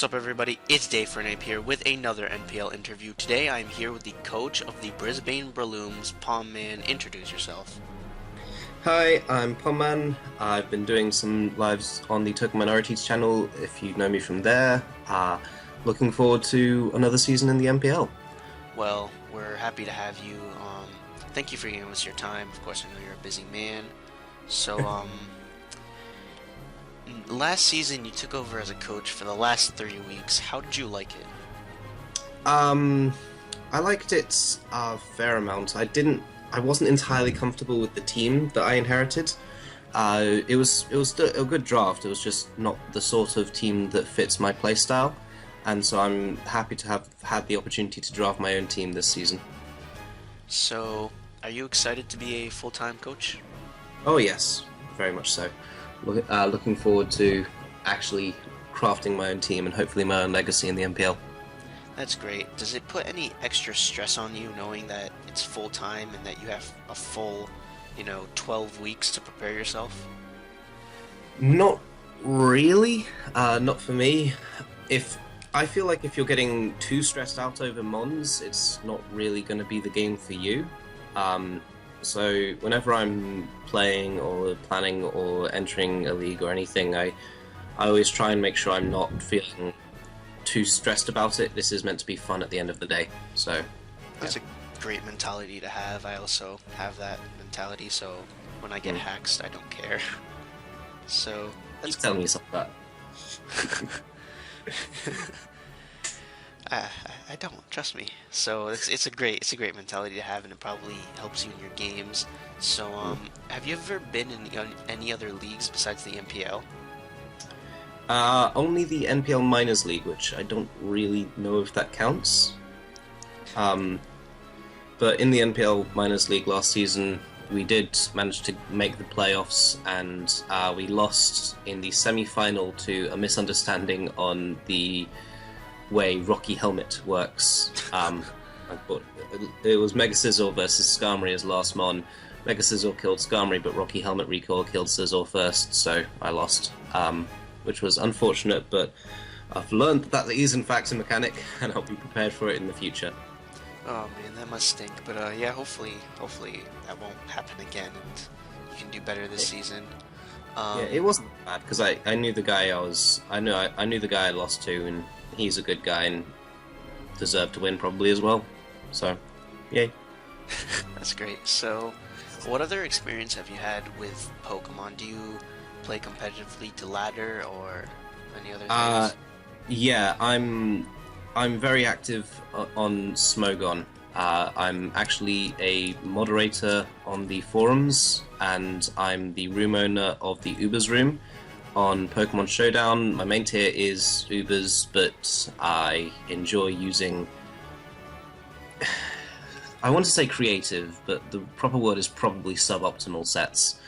What's up, everybody? It's Dave Fernape here with another NPL interview. Today I'm here with the coach of the Brisbane Brelooms, PomMan. Introduce yourself. Hi, I'm PomMan. I've been doing some lives on the Token Minorities channel, if you know me from there. Looking forward to another season in the NPL. Well, we're happy to have you. Thank you for giving us your time. Of course, I know you're a busy man. So, last season you took over as a coach for the last 3 weeks. How did you like it? I liked it a fair amount. I wasn't entirely comfortable with the team that I inherited. It was still a good draft. It was just not the sort of team that fits my playstyle, and so I'm happy to have had the opportunity to draft my own team this season. So, are you excited to be a full-time coach? Oh yes, very much so. Looking forward to actually crafting my own team and hopefully my own legacy in the NPL. That's great. Does it put any extra stress on you knowing that it's full-time and that you have a full, 12 weeks to prepare yourself? Not really. Not for me. I feel like if you're getting too stressed out over Mons, it's not really going to be the game for you. So whenever I'm playing or planning or entering a league or anything, I always try and make sure I'm not feeling too stressed about it. This is meant to be fun at the end of the day. So that's a great mentality to have. I also have that mentality, so when I get haxed, I don't care. So that's tell me something like that. I don't, trust me. So it's a great mentality to have, and it probably helps you in your games. So have you ever been in any other leagues besides the NPL? Only the NPL Minors League, which I don't really know if that counts. But in the NPL Minors League last season, we did manage to make the playoffs, and we lost in the semi-final to a misunderstanding on the way Rocky Helmet works. It was Mega Scizor versus Skarmory as last mon. Mega Scizor killed Skarmory, but Rocky Helmet Recoil killed Scizor first, so I lost. Which was unfortunate, but I've learned that is in fact a mechanic, and I'll be prepared for it in the future. Oh man, that must stink. But yeah, hopefully that won't happen again, and you can do better this season. Yeah, it wasn't bad because I knew the guy I knew the guy I lost to, and he's a good guy and deserved to win probably as well. So, yay. That's great. So, what other experience have you had with Pokemon? Do you play competitively to ladder or any other things? Yeah, I'm very active on Smogon. I'm actually a moderator on the forums, and I'm the room owner of the Ubers room on Pokemon Showdown. My main tier is Ubers, but I enjoy using I want to say creative, but the proper word is probably suboptimal sets.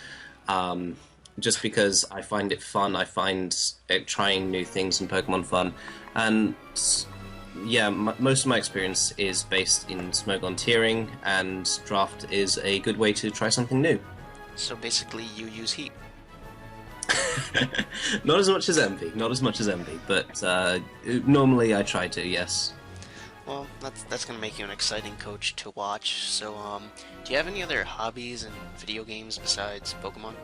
Just because I find it fun, I find trying new things in Pokemon fun, and yeah, most of my experience is based in Smogon tiering, and draft is a good way to try something new. So basically, you use heat. Not as much as Envy, but normally I try to, yes. Well, that's gonna make you an exciting coach to watch. So, do you have any other hobbies and video games besides Pokemon?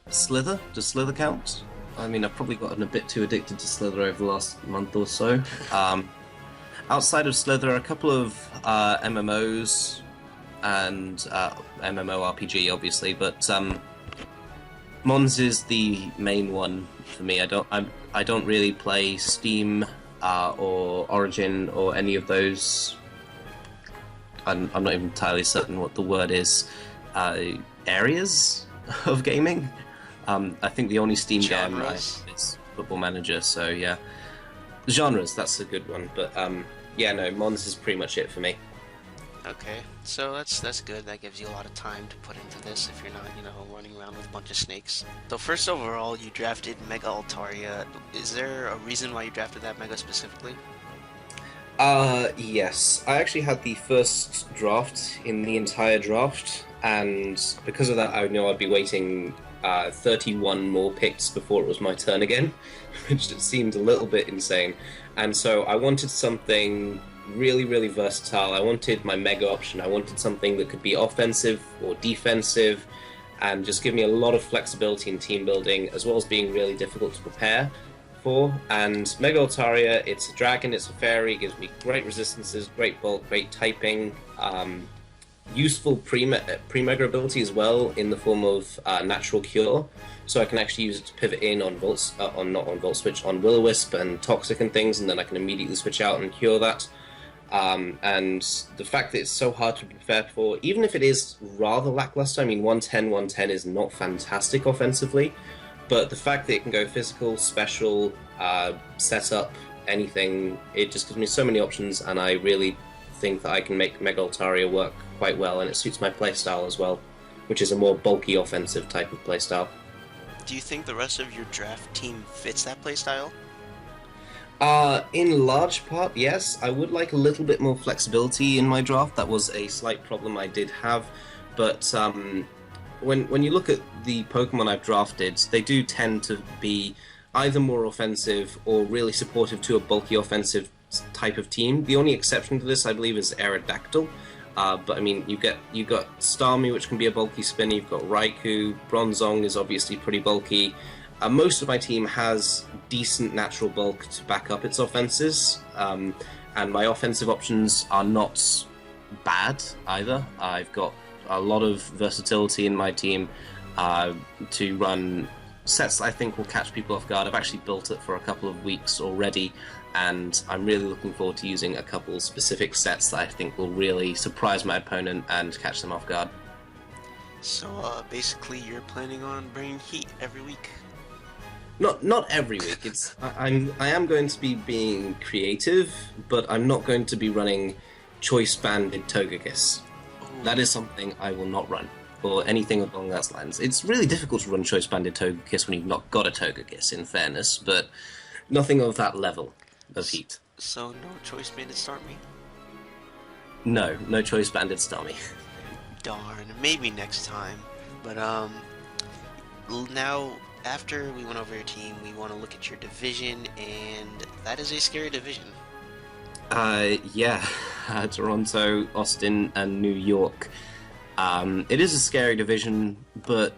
Slither? Does Slither count? I mean, I've probably gotten a bit too addicted to Slither over the last month or so. Outside of Slither, a couple of MMOs and MMORPG, obviously, but Mons is the main one for me. I don't really play Steam or Origin or any of those. I'm not even entirely certain what the word is. Areas of gaming. I think the only Steam game I have is Football Manager, so yeah. Genres, that's a good one, but yeah, no, Mons is pretty much it for me. Okay, so that's good. That gives you a lot of time to put into this if you're not, running around with a bunch of snakes. So first overall, you drafted Mega Altaria. Is there a reason why you drafted that Mega specifically? Yes. I actually had the first draft in the entire draft, and because of that, I know I'd be waiting 31 more picks before it was my turn again, which seemed a little bit insane. And so I wanted something really, really versatile. I wanted my mega option. I wanted something that could be offensive or defensive and just give me a lot of flexibility in team building, as well as being really difficult to prepare for. And Mega Altaria, it's a dragon, it's a fairy, gives me great resistances, great bulk, great typing, useful pre-mega ability as well in the form of natural cure, so I can actually use it to pivot in on on Will-O-Wisp and Toxic and things, and then I can immediately switch out and cure that. And the fact that it's so hard to prepare for, even if it is rather lackluster, I mean 110 is not fantastic offensively, but the fact that it can go physical, special, setup, anything, it just gives me so many options, and I really think that I can make Mega Altaria work quite well, and it suits my playstyle as well, which is a more bulky offensive type of playstyle. Do you think the rest of your draft team fits that playstyle? In large part, yes. I would like a little bit more flexibility in my draft. That was a slight problem I did have, but when you look at the Pokemon I've drafted, they do tend to be either more offensive or really supportive to a bulky offensive type of team. The only exception to this, I believe, is Aerodactyl. But I mean, you got Starmie, which can be a bulky spinner. You've got Raikou. Bronzong is obviously pretty bulky. Most of my team has decent natural bulk to back up its offenses, and my offensive options are not bad either. I've got a lot of versatility in my team to run sets that I think will catch people off guard. I've actually built it for a couple of weeks already, and I'm really looking forward to using a couple specific sets that I think will really surprise my opponent and catch them off guard. So basically you're planning on bringing heat every week? Not every week. I am going to be being creative, but I'm not going to be running choice banded Togekiss. Ooh. That is something I will not run, or anything along those lines. It's really difficult to run choice banded Togekiss when you've not got a Togekiss, in fairness, but nothing of that level of heat. So no choice banded Starmie? No choice banded Starmie. Darn, maybe next time. But now, after we went over your team, we want to look at your division, and that is a scary division. Yeah, Toronto, Austin, and New York. It is a scary division, but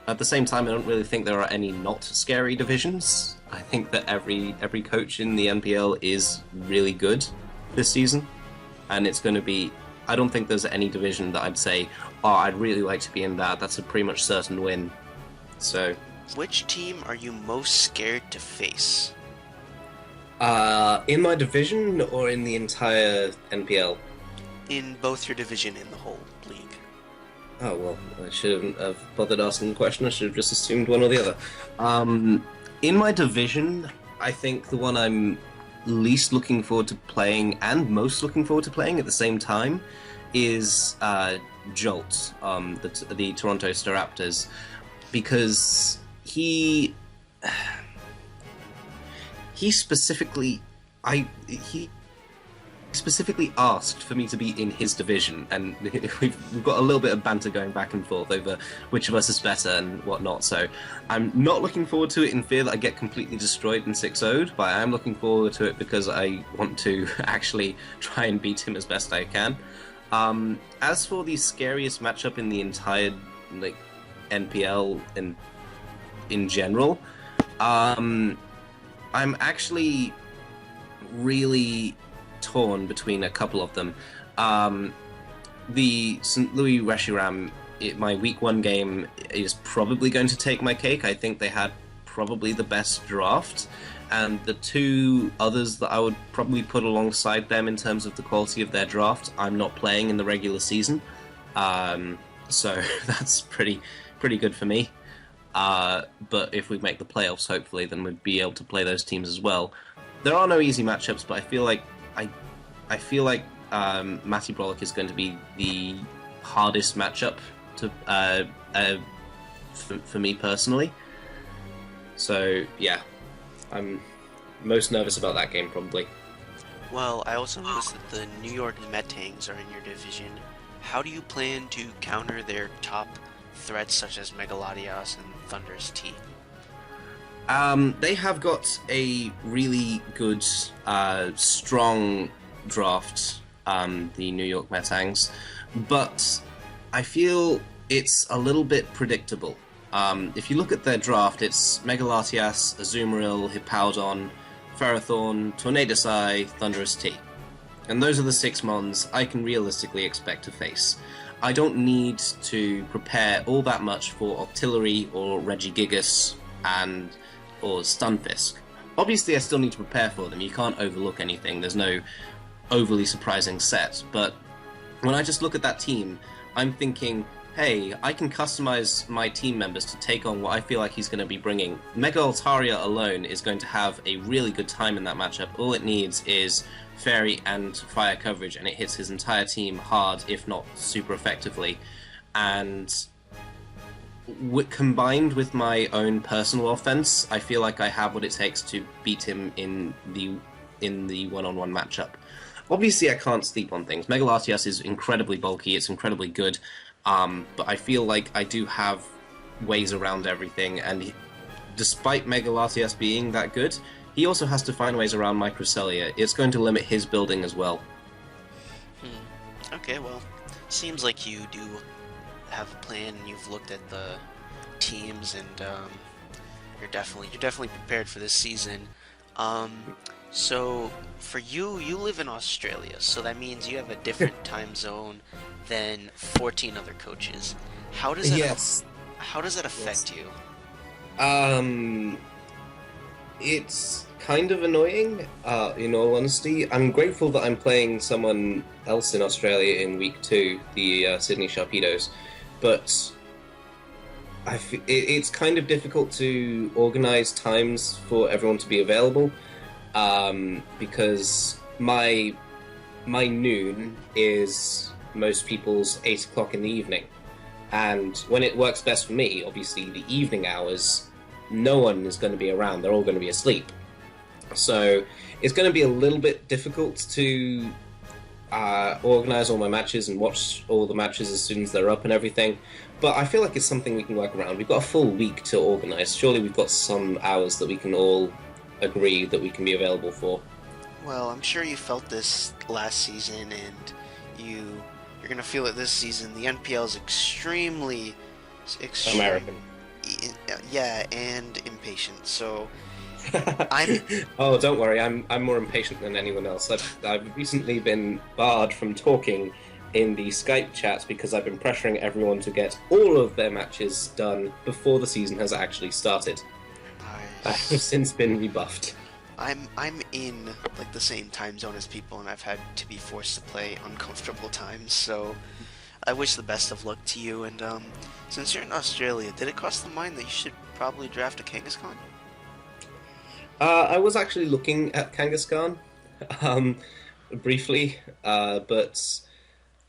at the same time, I don't really think there are any not scary divisions. I think that every coach in the NPL is really good this season, and it's going to be... I don't think there's any division that I'd say, oh, I'd really like to be in that. That's a pretty much certain win. So... Which team are you most scared to face? In my division or in the entire NPL? In both your division and the whole league. Oh, well, I shouldn't have bothered asking the question. I should have just assumed one or the other. In my division, I think the one I'm least looking forward to playing and most looking forward to playing at the same time is Jolt, the Toronto Staraptors, because he specifically asked for me to be in his division, and we've got a little bit of banter going back and forth over which of us is better and whatnot, so I'm not looking forward to it in fear that I get completely destroyed and 6-0'd, but I am looking forward to it because I want to actually try and beat him as best I can. As for the scariest matchup in the entire NPL and in general, I'm actually really torn between a couple of them. The St. Louis Reshiram, my week 1 game, is probably going to take my cake. I think they had probably the best draft, and the two others that I would probably put alongside them in terms of the quality of their draft, I'm not playing in the regular season, so that's pretty good for me. But if we make the playoffs, hopefully, then we'd be able to play those teams as well. There are no easy matchups, but I feel like Matty Brollock is going to be the hardest matchup to for me personally. So yeah, I'm most nervous about that game probably. Well, I also noticed that the New York Metangs are in your division. How do you plan to counter their top threats such as Megalodios and Thunder's T? They have got a really good, strong draft, the New York Metangs, but I feel it's a little bit predictable. If you look at their draft, it's Megalatias, Azumarill, Hippowdon, Ferrothorn, Tornadus Eye, Thunderous T. And those are the 6 mons I can realistically expect to face. I don't need to prepare all that much for Octillery or Regigigas or Stunfisk. Obviously I still need to prepare for them, you can't overlook anything, there's no overly surprising set, but when I just look at that team, I'm thinking, hey, I can customize my team members to take on what I feel like he's going to be bringing. Mega Altaria alone is going to have a really good time in that matchup. All it needs is Fairy and Fire coverage, and it hits his entire team hard, if not super effectively. And combined with my own personal offense, I feel like I have what it takes to beat him in the one-on-one matchup. Obviously, I can't sleep on things. Megalatias is incredibly bulky, it's incredibly good, but I feel like I do have ways around everything, and despite Megalatias being that good, he also has to find ways around my Cresselia. It's going to limit his building as well. Okay, well, seems like you do have a plan, and you've looked at the teams, and you're definitely prepared for this season. So for you, you live in Australia, so that means you have a different time zone than 14 other coaches. How does that how does that affect you? It's kind of annoying, in all honesty. I'm grateful that I'm playing someone else in Australia in week 2, the Sydney Sharpedos, but it's kind of difficult to organise times for everyone to be available, because my noon is most people's 8 o'clock in the evening, and when it works best for me, obviously the evening hours, no one is going to be around, they're all going to be asleep. So it's going to be a little bit difficult to organise all my matches and watch all the matches as soon as they're up and everything, but I feel like it's something we can work around. We've got a full week to organise. Surely we've got some hours that we can all agree that we can be available for. Well, I'm sure you felt this last season, and you're going to feel it this season. The NPL is extremely American. Yeah, and impatient. So Oh, don't worry. I'm more impatient than anyone else. I've recently been barred from talking in the Skype chat because I've been pressuring everyone to get all of their matches done before the season has actually started. Nice. I have since been rebuffed. I'm in like the same time zone as people, and I've had to be forced to play uncomfortable times. So I wish the best of luck to you. And since you're in Australia, did it cross the mind that you should probably draft a Kangaskhan? I was actually looking at Kangaskhan briefly, but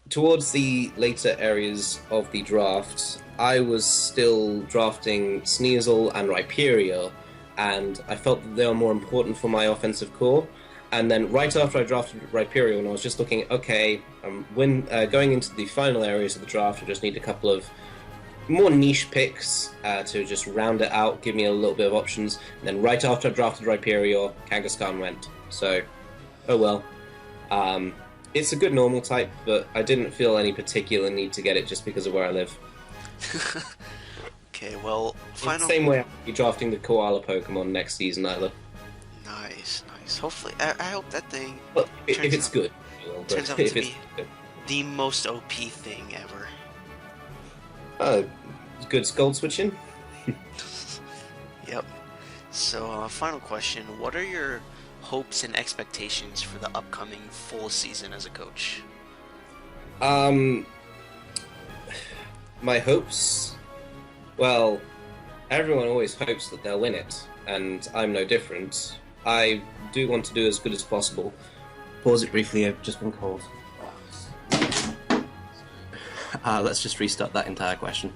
towards the later areas of the draft, I was still drafting Sneasel and Rhyperior, and I felt that they were more important for my offensive core. And then right after I drafted Rhyperior, and I was just looking, okay, going into the final areas of the draft, I just need a couple of more niche picks to just round it out, give me a little bit of options. And then right after I drafted Rhyperior, Kangaskhan went. So, oh well. It's a good normal type, but I didn't feel any particular need to get it just because of where I live. Okay, well, It's the same way I'll be drafting the Koala Pokemon next season either. Nice. Hopefully, I hope that thing Well, if it's good, I will, turns out if to it's be good. the most OP thing ever. Good Skull switching. Yep. So, final question. What are your hopes and expectations for the upcoming full season as a coach? My hopes? Well, everyone always hopes that they'll win it, and I'm no different. I do want to do as good as possible. Pause it briefly, I've just been called. Let's just restart that entire question.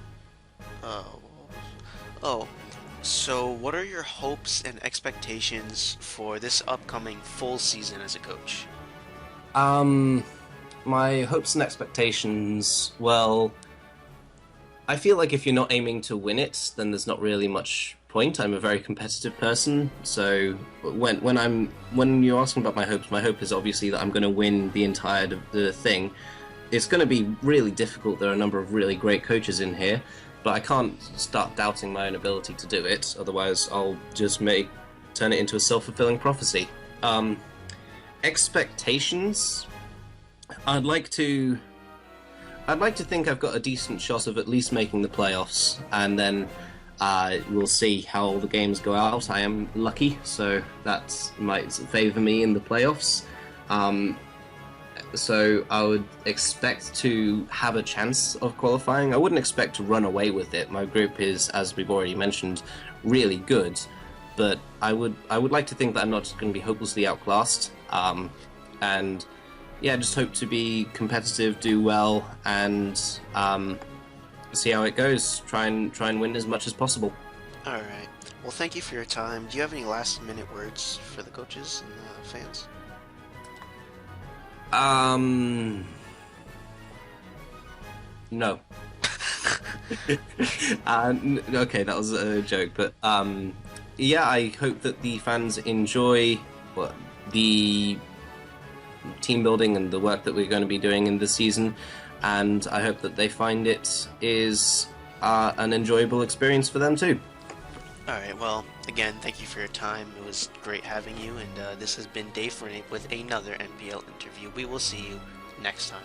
So what are your hopes and expectations for this upcoming full season as a coach? My hopes and expectations, well, I feel like if you're not aiming to win it, then there's not really much point. I'm a very competitive person, so when you're asking about my hope is obviously that I'm going to win the thing. It's going to be really difficult. There are a number of really great coaches in here, but I can't start doubting my own ability to do it. Otherwise, I'll just turn it into a self-fulfilling prophecy. Expectations. I'd like to think I've got a decent shot of at least making the playoffs, and then we'll see how the games go out. I am lucky, so that might favour me in the playoffs. So I would expect to have a chance of qualifying. I wouldn't expect to run away with it. My group is, as we've already mentioned, really good, but I would like to think that I'm not just going to be hopelessly outclassed. And yeah, just hope to be competitive, do well, and see how it goes. Try and win as much as possible. All right. Well, thank you for your time. Do you have any last-minute words for the coaches and the fans? No. Okay, that was a joke, but yeah, I hope that the fans enjoy the team building and the work that we're going to be doing in this season, and I hope that they find it is an enjoyable experience for them too. Alright, well, again, thank you for your time. It was great having you, and this has been Dave Renee with another NPL interview. We will see you next time.